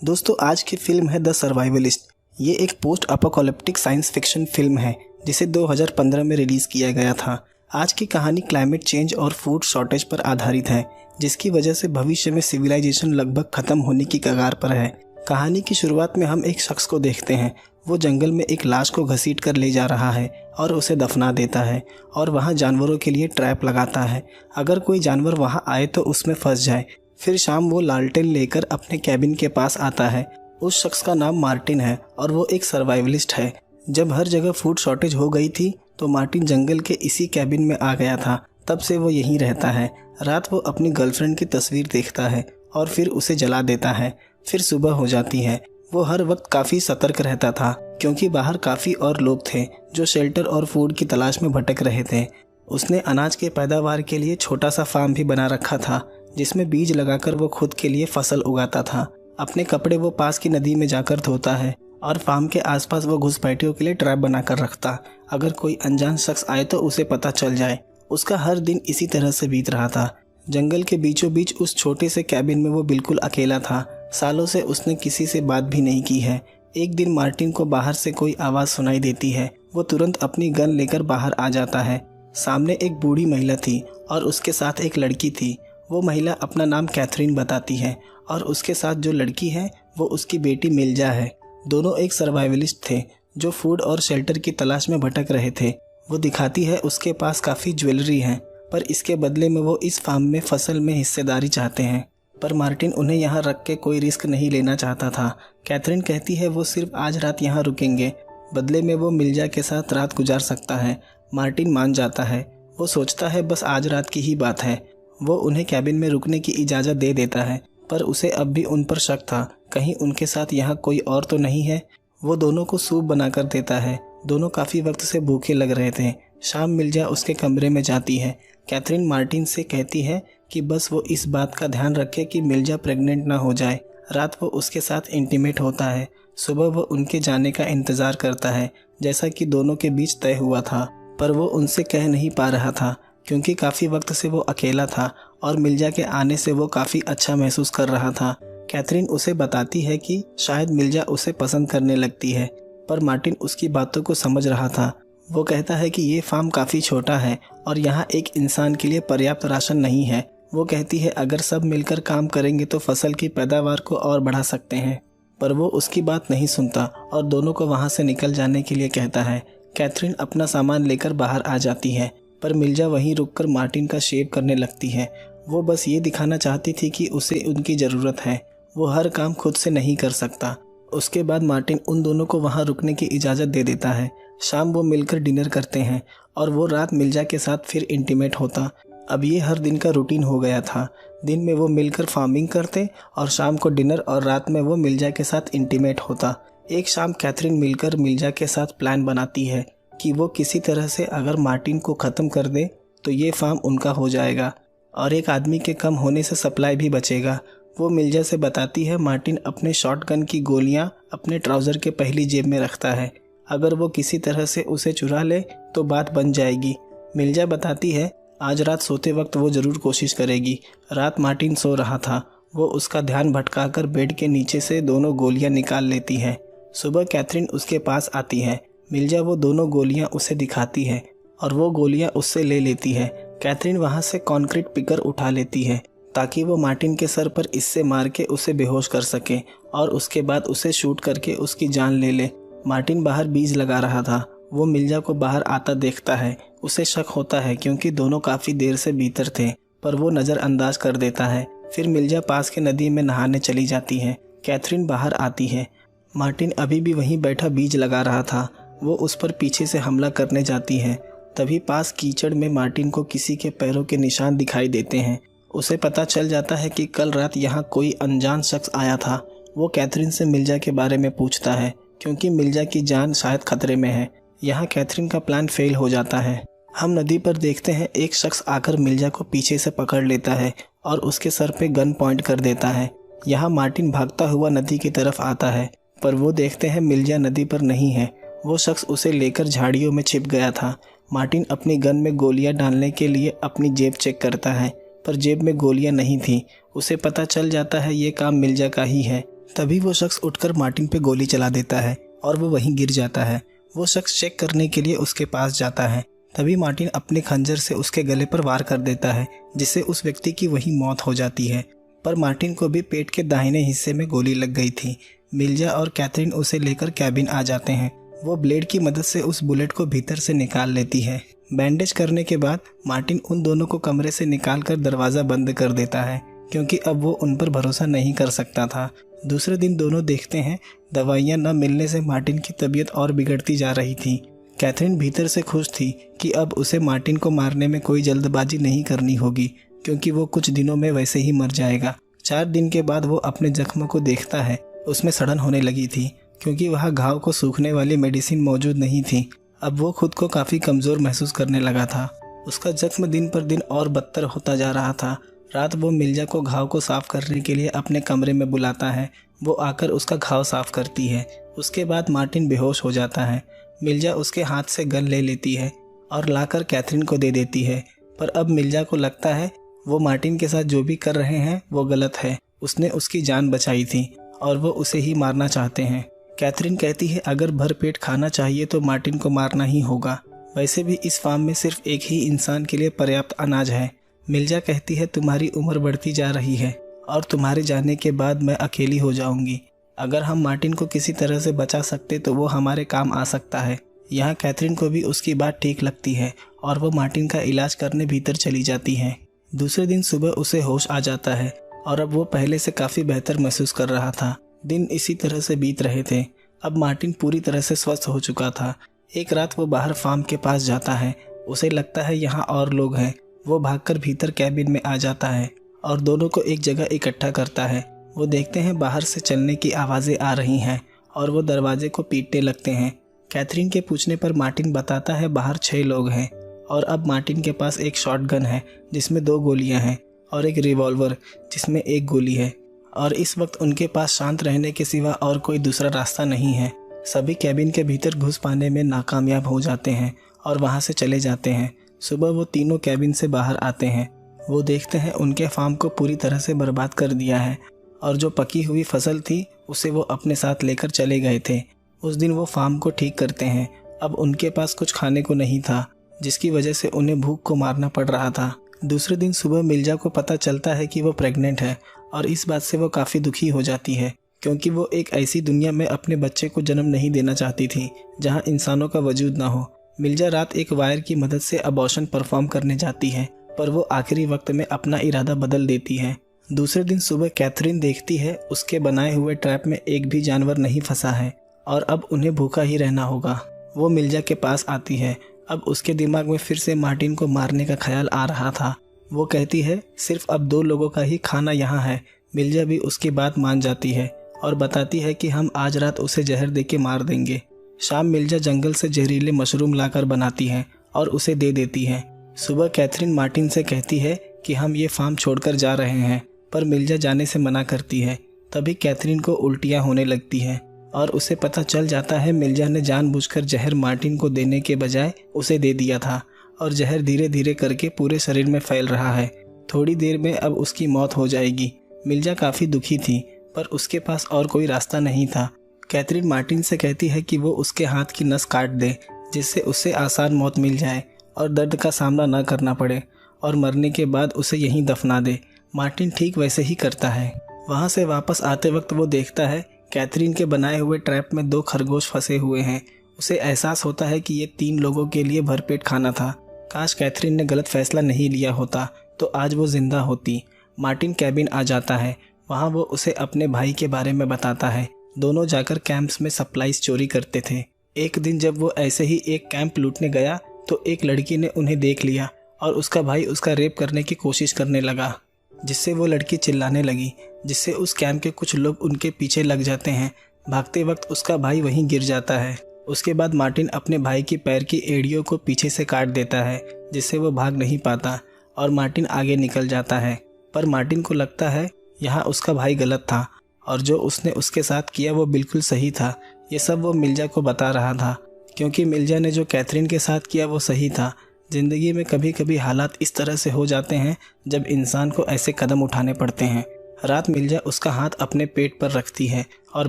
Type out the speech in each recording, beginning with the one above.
दोस्तों आज की फिल्म है द सर्वाइवलिस्ट। ये एक post apocalyptic science fiction film है जिसे 2015 में रिलीज़ किया गया था। आज की कहानी क्लाइमेट चेंज और फूड शॉर्टेज पर आधारित है, जिसकी वजह से भविष्य में सिविलाइजेशन लगभग ख़त्म होने की कगार पर है। कहानी की शुरुआत में हम एक शख्स को देखते हैं। वो जंगल में एक लाश को घसीट कर ले जा रहा है और उसे दफना देता है और वहाँ जानवरों के लिए ट्रैप लगाता है, अगर कोई जानवर वहाँ आए तो उसमें फंस जाए। फिर शाम वो लालटेन लेकर अपने कैबिन के पास आता है। उस शख्स का नाम मार्टिन है और वो एक सर्वाइवलिस्ट है। जब हर जगह फूड शॉर्टेज हो गई थी तो मार्टिन जंगल के इसी कैबिन में आ गया था। तब से वो यहीं रहता है। रात वो अपनी गर्लफ्रेंड की तस्वीर देखता है और फिर उसे जला देता है। फिर सुबह हो जाती है। वो हर वक्त काफ़ी सतर्क रहता था क्योंकि बाहर काफ़ी और लोग थे जो शेल्टर और फूड की तलाश में भटक रहे थे। उसने अनाज के पैदावार के लिए छोटा सा फार्म भी बना रखा था जिसमें बीज लगाकर वो खुद के लिए फसल उगाता था। अपने कपड़े वो पास की नदी में जाकर धोता है और फार्म के आसपास वो घुसपैठियों के लिए ट्रैप बनाकर रखता, अगर कोई अनजान शख्स आए तो उसे पता चल जाए। उसका हर दिन इसी तरह से बीत रहा था। जंगल के बीचों बीच उस छोटे से कैबिन में वो बिल्कुल अकेला था। सालों से उसने किसी से बात भी नहीं की है। एक दिन मार्टिन को बाहर से कोई आवाज़ सुनाई देती है। वो तुरंत अपनी गन लेकर बाहर आ जाता है। सामने एक बूढ़ी महिला थी और उसके साथ एक लड़की थी। वो महिला अपना नाम कैथरीन बताती है और उसके साथ जो लड़की है वो उसकी बेटी मिल्जा है। दोनों एक सर्वाइवलिस्ट थे जो फूड और शेल्टर की तलाश में भटक रहे थे। वो दिखाती है उसके पास काफ़ी ज्वेलरी है, पर इसके बदले में वो इस फार्म में फसल में हिस्सेदारी चाहते हैं। पर मार्टिन उन्हें यहाँ रख के कोई रिस्क नहीं लेना चाहता था। कैथरीन कहती है वो सिर्फ आज रात यहाँ रुकेंगे, बदले में वो मिल्जा के साथ रात गुजार सकता है। मार्टिन मान जाता है। वो सोचता है बस आज रात की ही बात है। वो उन्हें कैबिन में रुकने की इजाज़त दे देता है, पर उसे अब भी उन पर शक था, कहीं उनके साथ यहाँ कोई और तो नहीं है। वो दोनों को सूप बनाकर देता है। दोनों काफ़ी वक्त से भूखे लग रहे थे। शाम मिल्जा उसके कमरे में जाती है। कैथरीन मार्टिन से कहती है कि बस वो इस बात का ध्यान रखे कि मिल्जा प्रेग्नेंट ना हो जाए। रात वो उसके साथ इंटीमेट होता है। सुबह वो उनके जाने का इंतज़ार करता है जैसा कि दोनों के बीच तय हुआ था, पर वो उनसे कह नहीं पा रहा था क्योंकि काफ़ी वक्त से वो अकेला था और मिल्जा के आने से वो काफ़ी अच्छा महसूस कर रहा था। कैथरीन उसे बताती है कि शायद मिल्जा उसे पसंद करने लगती है, पर मार्टिन उसकी बातों को समझ रहा था। वो कहता है कि ये फार्म काफ़ी छोटा है और यहाँ एक इंसान के लिए पर्याप्त राशन नहीं है। वो कहती है अगर सब मिलकर काम करेंगे तो फसल की पैदावार को और बढ़ा सकते हैं, पर वो उसकी बात नहीं सुनता और दोनों को वहाँ से निकल जाने के लिए कहता है। कैथरीन अपना सामान लेकर बाहर आ जाती है, पर मिल्जा वहीं रुककर मार्टिन का शेव करने लगती है। वो बस ये दिखाना चाहती थी कि उसे उनकी ज़रूरत है। वो हर काम खुद से नहीं कर सकता। उसके बाद मार्टिन उन दोनों को वहाँ रुकने की इजाज़त दे देता है। शाम वो मिलकर डिनर करते हैं और वो रात मिल्जा के साथ फिर इंटीमेट होता। अब ये हर दिन का रूटीन हो गया था। दिन में वो मिलकर फार्मिंग करते और शाम को डिनर और रात में वो मिल्जा के साथ इंटीमेट होता। एक शाम कैथरीन मिलकर मिल्जा के साथ प्लान बनाती है कि वो किसी तरह से अगर मार्टिन को ख़त्म कर दे तो ये फार्म उनका हो जाएगा और एक आदमी के कम होने से सप्लाई भी बचेगा। वो मिल्जा से बताती है मार्टिन अपने शॉटगन की गोलियां अपने ट्राउज़र के पहली जेब में रखता है, अगर वो किसी तरह से उसे चुरा ले तो बात बन जाएगी। मिल्जा बताती है आज रात सोते वक्त वो ज़रूर कोशिश करेगी। रात मार्टिन सो रहा था। वो उसका ध्यान भटकाकर बेड के नीचे से दोनों गोलियां निकाल लेती है। सुबह कैथरीन उसके पास आती है। मिल्जा वो दोनों गोलियां उसे दिखाती है और वो गोलियां उससे ले लेती है। कैथरीन वहाँ से कंक्रीट पिकर उठा लेती है ताकि वो मार्टिन के सर पर इससे मार के उसे बेहोश कर सके और उसके बाद उसे शूट करके उसकी जान ले ले। मार्टिन बाहर बीज लगा रहा था। वो मिल्जा को बाहर आता देखता है। उसे शक होता है क्योंकि दोनों काफ़ी देर से भीतर थे, पर वो नज़रअंदाज कर देता है। फिर मिल्जा पास के नदी में नहाने चली जाती है। कैथरीन बाहर आती है। मार्टिन अभी भी वहीं बैठा बीज लगा रहा था। वो उस पर पीछे से हमला करने जाती है। तभी पास कीचड़ में मार्टिन को किसी के पैरों के निशान दिखाई देते हैं। उसे पता चल जाता है कि कल रात यहाँ कोई अनजान शख्स आया था। वो कैथरीन से मिल्जा के बारे में पूछता है क्योंकि मिल्जा की जान शायद खतरे में है। यहाँ कैथरीन का प्लान फेल हो जाता है। हम नदी पर देखते हैं एक शख्स आकर मिल्जा को पीछे से पकड़ लेता है और उसके सर पे गन पॉइंट कर देता है। यहाँ मार्टिन भागता हुआ नदी की तरफ आता है, पर वो देखते हैं मिल्जा नदी पर नहीं है। वो शख्स उसे लेकर झाड़ियों में छिप गया था। मार्टिन अपनी गन में गोलियां डालने के लिए अपनी जेब चेक करता है, पर जेब में गोलियां नहीं थी। उसे पता चल जाता है ये काम मिल्जा का ही है। तभी वो शख्स उठकर मार्टिन पे गोली चला देता है और वो वहीं गिर जाता है। वो शख्स चेक करने के लिए उसके पास जाता है। तभी मार्टिन अपने खंजर से उसके गले पर वार कर देता है, जिससे उस व्यक्ति की वहीं मौत हो जाती है। पर मार्टिन को भी पेट के दाहिने हिस्से में गोली लग गई थी। मिल्जा और कैथरीन उसे लेकर कैबिन आ जाते हैं। वो ब्लेड की मदद से उस बुलेट को भीतर से निकाल लेती है। बैंडेज करने के बाद मार्टिन उन दोनों को कमरे से निकालकर दरवाज़ा बंद कर देता है, क्योंकि अब वो उन पर भरोसा नहीं कर सकता था। दूसरे दिन दोनों देखते हैं दवाइयाँ न मिलने से मार्टिन की तबीयत और बिगड़ती जा रही थी। कैथरीन भीतर से खुश थी कि अब उसे मार्टिन को मारने में कोई जल्दबाजी नहीं करनी होगी, क्योंकि वो कुछ दिनों में वैसे ही मर जाएगा। 4 दिन के बाद वो अपने जख्म को देखता है। उसमें सड़न होने लगी थी, क्योंकि वहाँ घाव को सूखने वाली मेडिसिन मौजूद नहीं थी। अब वो खुद को काफ़ी कमज़ोर महसूस करने लगा था। उसका जख्म दिन पर दिन और बदतर होता जा रहा था। रात वो मिल्जा को घाव को साफ़ करने के लिए अपने कमरे में बुलाता है। वो आकर उसका घाव साफ़ करती है। उसके बाद मार्टिन बेहोश हो जाता है। मिल्जा उसके हाथ से गन ले लेती है और लाकर कैथरीन को दे देती है। पर अब मिल्जा को लगता है वो मार्टिन के साथ जो भी कर रहे हैं वो गलत है। उसने उसकी जान बचाई थी और वो उसे ही मारना चाहते हैं। कैथरीन कहती है अगर भरपेट खाना चाहिए तो मार्टिन को मारना ही होगा। वैसे भी इस फार्म में सिर्फ एक ही इंसान के लिए पर्याप्त अनाज है। मिल्जा कहती है तुम्हारी उम्र बढ़ती जा रही है और तुम्हारे जाने के बाद मैं अकेली हो जाऊंगी। अगर हम मार्टिन को किसी तरह से बचा सकते तो वो हमारे काम आ सकता है। यहाँ कैथरीन को भी उसकी बात ठीक लगती है और वो मार्टिन का इलाज करने भीतर चली जाती है। दूसरे दिन सुबह उसे होश आ जाता है और अब वो पहले से काफ़ी बेहतर महसूस कर रहा था। दिन इसी तरह से बीत रहे थे। अब मार्टिन पूरी तरह से स्वस्थ हो चुका था। एक रात वो बाहर फार्म के पास जाता है। उसे लगता है यहाँ और लोग हैं। वो भागकर भीतर कैबिन में आ जाता है और दोनों को एक जगह इकट्ठा करता है। वो देखते हैं बाहर से चलने की आवाज़ें आ रही हैं और वो दरवाजे को पीटने लगते हैं। कैथरीन के पूछने पर मार्टिन बताता है बाहर 6 लोग हैं और अब मार्टिन के पास एक शॉटगन है जिसमें 2 गोलियां हैं और एक रिवॉल्वर जिसमें 1 गोली है, और इस वक्त उनके पास शांत रहने के सिवा और कोई दूसरा रास्ता नहीं है। सभी कैबिन के भीतर घुस पाने में नाकामयाब हो जाते हैं और वहाँ से चले जाते हैं। सुबह वो तीनों कैबिन से बाहर आते हैं। वो देखते हैं उनके फार्म को पूरी तरह से बर्बाद कर दिया है और जो पकी हुई फसल थी उसे वो अपने साथ लेकर चले गए थे। उस दिन वो फार्म को ठीक करते हैं। अब उनके पास कुछ खाने को नहीं था, जिसकी वजह से उन्हें भूख को मारना पड़ रहा था। दूसरे दिन सुबह मिल्जा को पता चलता है कि वो प्रेग्नेंट है और इस बात से वो काफ़ी दुखी हो जाती है, क्योंकि वो एक ऐसी दुनिया में अपने बच्चे को जन्म नहीं देना चाहती थी जहाँ इंसानों का वजूद ना हो। मिल्जा रात एक वायर की मदद से अबॉर्शन परफॉर्म करने जाती है, पर वो आखिरी वक्त में अपना इरादा बदल देती है। दूसरे दिन सुबह कैथरीन देखती है उसके बनाए हुए ट्रैप में एक भी जानवर नहीं फंसा है और अब उन्हें भूखा ही रहना होगा। वो मिल्जा के पास आती है। अब उसके दिमाग में फिर से मार्टिन को मारने का ख्याल आ रहा था। वो कहती है सिर्फ अब 2 लोगों का ही खाना यहाँ है। मिल्जा भी उसकी बात मान जाती है और बताती है कि हम आज रात उसे जहर दे के मार देंगे। शाम मिल्जा जंगल से जहरीले मशरूम लाकर बनाती है और उसे दे देती है। सुबह कैथरीन मार्टिन से कहती है कि हम ये फार्म छोड़कर जा रहे हैं, पर मिल्जा जाने से मना करती है। तभी कैथरीन को उल्टियाँ होने लगती हैं और उसे पता चल जाता है मिल्जा ने जानबूझकर जहर मार्टिन को देने के बजाय उसे दे दिया था और जहर धीरे धीरे करके पूरे शरीर में फैल रहा है। थोड़ी देर में अब उसकी मौत हो जाएगी। मिल्जा काफ़ी दुखी थी, पर उसके पास और कोई रास्ता नहीं था। कैथरीन मार्टिन से कहती है कि वो उसके हाथ की नस काट दे, जिससे उसे आसान मौत मिल जाए और दर्द का सामना न करना पड़े, और मरने के बाद उसे यहीं दफना दे। मार्टिन ठीक वैसे ही करता है। वहाँ से वापस आते वक्त वो देखता है कैथरीन के बनाए हुए ट्रैप में 2 खरगोश फंसे हुए हैं। उसे एहसास होता है कि ये 3 लोगों के लिए भरपेट खाना था। काश कैथरीन ने गलत फैसला नहीं लिया होता तो आज वो जिंदा होती। मार्टिन कैबिन आ जाता है। वहाँ वो उसे अपने भाई के बारे में बताता है। दोनों जाकर कैंप्स में सप्लाईज चोरी करते थे। एक दिन जब वो ऐसे ही एक कैंप लूटने गया तो एक लड़की ने उन्हें देख लिया और उसका भाई उसका रेप करने की कोशिश करने लगा, जिससे वो लड़की चिल्लाने लगी, जिससे उस कैंप के कुछ लोग उनके पीछे लग जाते हैं। भागते वक्त उसका भाई वहीं गिर जाता है। उसके बाद मार्टिन अपने भाई की पैर की एड़ियों को पीछे से काट देता है, जिससे वो भाग नहीं पाता और मार्टिन आगे निकल जाता है। पर मार्टिन को लगता है यहाँ उसका भाई गलत था और जो उसने उसके साथ किया वो बिल्कुल सही था। ये सब वो मिल्जा को बता रहा था, क्योंकि मिल्जा ने जो कैथरीन के साथ किया वो सही था। ज़िंदगी में कभी कभी हालात इस तरह से हो जाते हैं जब इंसान को ऐसे कदम उठाने पड़ते हैं। रात मिर्जा उसका हाथ अपने पेट पर रखती है और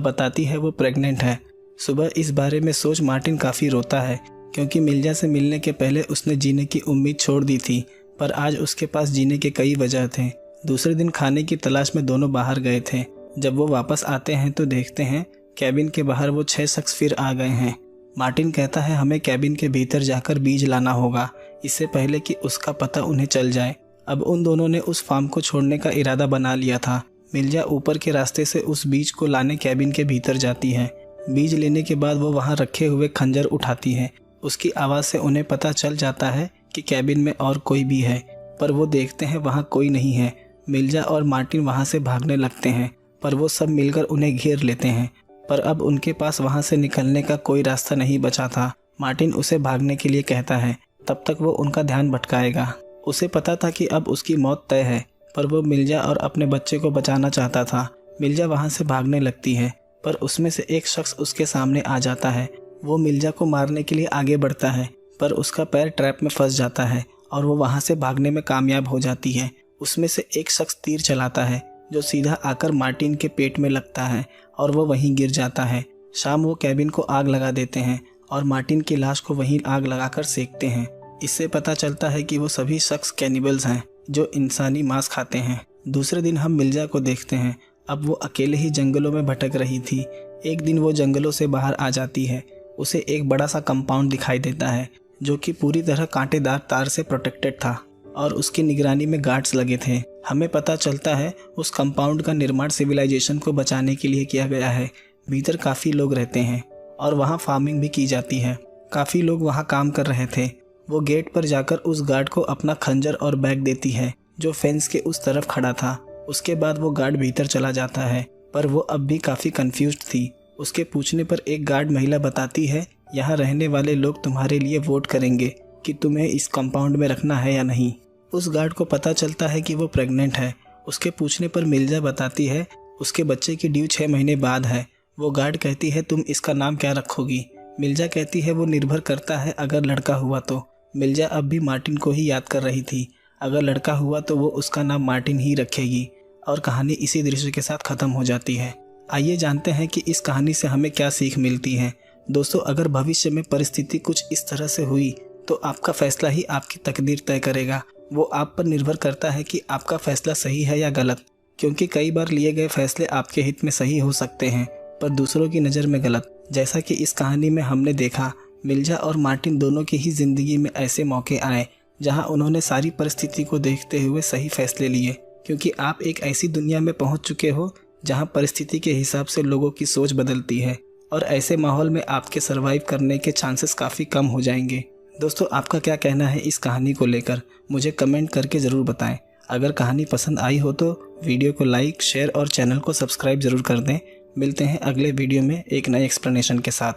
बताती है वो प्रेग्नेंट है। सुबह इस बारे में सोच मार्टिन काफ़ी रोता है, क्योंकि मिर्जा से मिलने के पहले उसने जीने की उम्मीद छोड़ दी थी, पर आज उसके पास जीने के कई वजह थे। दूसरे दिन खाने की तलाश में दोनों बाहर गए थे। जब वो वापस आते हैं तो देखते हैं कैबिन के बाहर वो 6 शख्स फिर आ गए हैं। मार्टिन कहता है हमें कैबिन के भीतर जाकर बीज लाना होगा, इससे पहले कि उसका पता उन्हें चल जाए। अब उन दोनों ने उस फार्म को छोड़ने का इरादा बना लिया था। मिर्जा ऊपर के रास्ते से उस बीज को लाने कैबिन के भीतर जाती है। बीज लेने के बाद वो वहाँ रखे हुए खंजर उठाती है। उसकी आवाज़ से उन्हें पता चल जाता है कि कैबिन में और कोई भी है, पर वो देखते हैं वहाँ कोई नहीं है। मिर्जा और मार्टिन वहाँ से भागने लगते हैं, पर वो सब मिलकर उन्हें घेर लेते हैं। पर अब उनके पास वहाँ से निकलने का कोई रास्ता नहीं बचा था। मार्टिन उसे भागने के लिए कहता है, तब तक वो उनका ध्यान भटकाएगा। उसे पता था कि अब उसकी मौत तय है, पर वो मिर्जा और अपने बच्चे को बचाना चाहता था। मिर्जा वहाँ से भागने लगती है, पर उसमें से एक शख्स उसके सामने आ जाता है। वो मिर्जा को मारने के लिए आगे बढ़ता है, पर उसका पैर ट्रैप में फंस जाता है और वो वहाँ से भागने में कामयाब हो जाती है। उसमें से एक शख्स तीर चलाता है जो सीधा आकर मार्टिन के पेट में लगता है और वो वहीं गिर जाता है। शाम वो कैबिन को आग लगा देते हैं और मार्टिन की लाश को वहीं आग लगाकर सेकते हैं। इससे पता चलता है कि वो सभी शख्स कैनिबल्स हैं जो इंसानी मांस खाते हैं। दूसरे दिन हम मिर्जा को देखते हैं। अब वो अकेले ही जंगलों में भटक रही थी। एक दिन वो जंगलों से बाहर आ जाती है। उसे एक बड़ा सा कंपाउंड दिखाई देता है जो कि पूरी तरह कांटेदार तार से प्रोटेक्टेड था और उसकी निगरानी में गार्ड्स लगे थे। हमें पता चलता है उस कंपाउंड का निर्माण सिविलाइजेशन को बचाने के लिए किया गया है। भीतर काफ़ी लोग रहते हैं और वहाँ फार्मिंग भी की जाती है। काफ़ी लोग वहाँ काम कर रहे थे। वो गेट पर जाकर उस गार्ड को अपना खंजर और बैग देती है जो फेंस के उस तरफ खड़ा था। उसके बाद वो गार्ड भीतर चला जाता है, पर वो अब भी काफ़ी कंफ्यूज्ड थी। उसके पूछने पर एक गार्ड महिला बताती है, यहाँ रहने वाले लोग तुम्हारे लिए वोट करेंगे कि तुम्हें इस कंपाउंड में रखना है या नहीं। उस गार्ड को पता चलता है कि वो प्रेग्नेंट है। उसके पूछने पर मिर्जा बताती है उसके बच्चे की ड्यू 6 महीने बाद है। वो गार्ड कहती है तुम इसका नाम क्या रखोगी। मिर्जा कहती है वो निर्भर करता है, अगर लड़का हुआ तो। मिर्जा अब भी मार्टिन को ही याद कर रही थी। अगर लड़का हुआ तो वो उसका नाम मार्टिन ही रखेगी। और कहानी इसी दृश्य के साथ ख़त्म हो जाती है। आइए जानते हैं कि इस कहानी से हमें क्या सीख मिलती है। दोस्तों, अगर भविष्य में परिस्थिति कुछ इस तरह से हुई तो आपका फैसला ही आपकी तकदीर तय करेगा। वो आप पर निर्भर करता है कि आपका फैसला सही है या गलत, क्योंकि कई बार लिए गए फैसले आपके हित में सही हो सकते हैं पर दूसरों की नज़र में गलत। जैसा कि इस कहानी में हमने देखा, मिर्जा और मार्टिन दोनों की ही ज़िंदगी में ऐसे मौके आए जहां उन्होंने सारी परिस्थिति को देखते हुए सही फैसले लिए, क्योंकि आप एक ऐसी दुनिया में पहुंच चुके हो जहां परिस्थिति के हिसाब से लोगों की सोच बदलती है और ऐसे माहौल में आपके सर्वाइव करने के चांसेस काफ़ी कम हो जाएंगे। दोस्तों, आपका क्या कहना है इस कहानी को लेकर, मुझे कमेंट करके ज़रूर बताएं। अगर कहानी पसंद आई हो तो वीडियो को लाइक, शेयर और चैनल को सब्सक्राइब ज़रूर कर दें। मिलते हैं अगले वीडियो में एक नए एक्सप्लेनेशन के साथ।